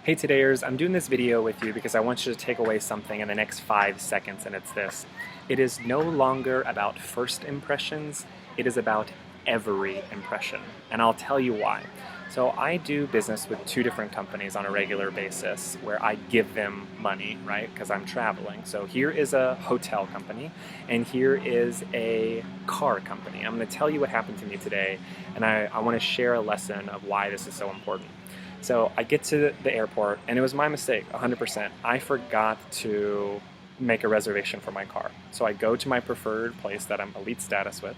Hey todayers, I'm doing this video with you because I want you to take away something in the next 5 seconds, and it's this. It is no longer about first impressions, it is about every impression, and I'll tell you why. So I do business with 2 different companies on a regular basis where I give them money, right, because I'm traveling. So here is a hotel company, and here is a car company. I'm going to tell you what happened to me today, and I want to share a lesson of why this is so important. So I get to the airport, and it was my mistake, 100%. I forgot to make a reservation for my car. So I go to my preferred place that I'm elite status with,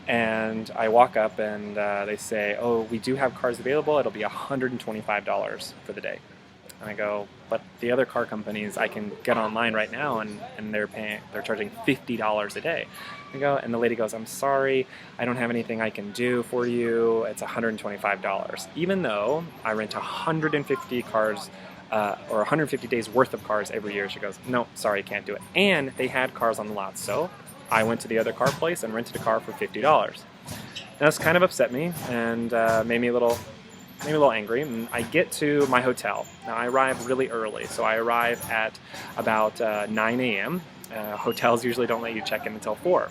and I walk up and they say, oh, we do have cars available, it'll be $125 for the day. And I go, but the other car companies I can get online right now and they're charging $50 a day. I go, and the lady goes, I'm sorry, I don't have anything I can do for you, it's $125. Even though I rent 150 cars or 150 days worth of cars every year, she goes, no, sorry, can't do it. And they had cars on the lot, so I went to the other car place and rented a car for $50. Now this kind of upset me and made me a little angry, and I get to my hotel. Now I arrive really early, so I arrive at about 9 a.m. Hotels usually don't let you check in until 4.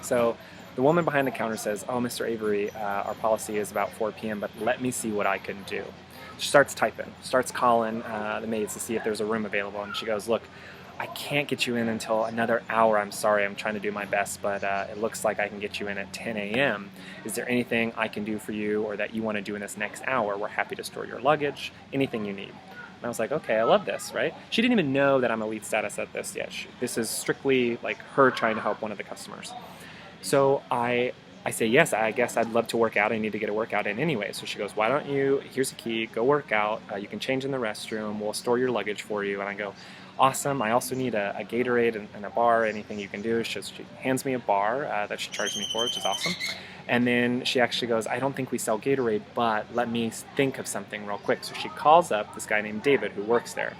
So the woman behind the counter says, oh, Mr. Avery, our policy is about 4 p.m., but let me see what I can do. She starts typing, starts calling the maids to see if there's a room available, and she goes, look, I can't get you in until another hour. I'm sorry, I'm trying to do my best, but it looks like I can get you in at 10 a.m. Is there anything I can do for you or that you want to do in this next hour? We're happy to store your luggage, anything you need. And I was like, okay, I love this, right? She didn't even know that I'm elite status at this yet. This is strictly like her trying to help one of the customers. So I say, yes, I guess I'd love to work out. I need to get a workout in anyway. So she goes, why don't you, here's a key, go work out. You can change in the restroom. We'll store your luggage for you. And I go, awesome. I also need a Gatorade and a bar, anything you can do. She hands me a bar that she charged me for, which is awesome. And then she actually goes, I don't think we sell Gatorade, but let me think of something real quick. So she calls up this guy named David who works there.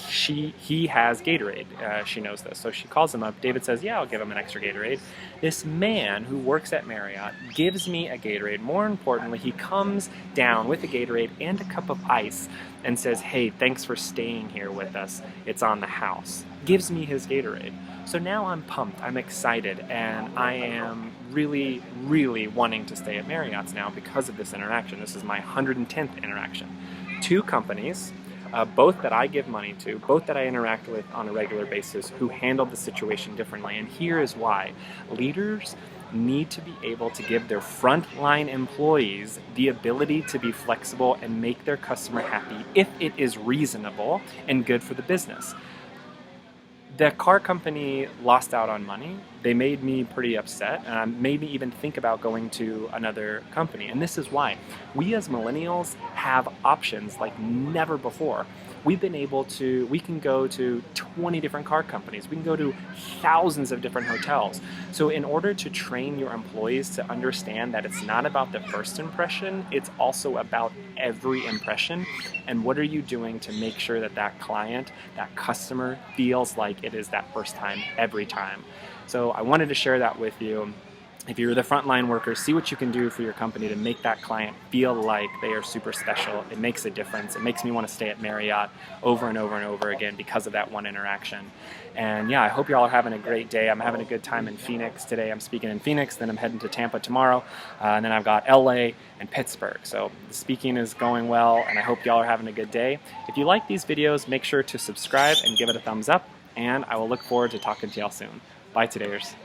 He has Gatorade. She knows this. So she calls him up. David says, yeah, I'll give him an extra Gatorade. This man who works at Marriott gives me a Gatorade. More importantly, he comes down with a Gatorade and a cup of ice and says, hey, thanks for staying here with us. It's on the house. Gives me his Gatorade. So now I'm pumped. I'm excited. And I am really, really wanting to stay at Marriott's now because of this interaction. This is my 110th interaction. 2 companies, both that I give money to, both that I interact with on a regular basis, who handle the situation differently. And here is why. Leaders need to be able to give their frontline employees the ability to be flexible and make their customer happy if it is reasonable and good for the business. The car company lost out on money. They made me pretty upset and made me even think about going to another company. And this is why. We as millennials have options like never before. We can go to 20 different car companies. We can go to thousands of different hotels. So in order to train your employees to understand that it's not about the first impression, it's also about every impression. And what are you doing to make sure that that client, that customer feels like it is that first time every time? So I wanted to share that with you. If you're the frontline worker, see what you can do for your company to make that client feel like they are super special. It makes a difference. It makes me want to stay at Marriott over and over and over again because of that one interaction. And yeah, I hope y'all are having a great day. I'm having a good time in Phoenix today. I'm speaking in Phoenix, then I'm heading to Tampa tomorrow, and then I've got LA and Pittsburgh. So the speaking is going well, and I hope y'all are having a good day. If you like these videos, make sure to subscribe and give it a thumbs up, and I will look forward to talking to y'all soon. Bye todayers.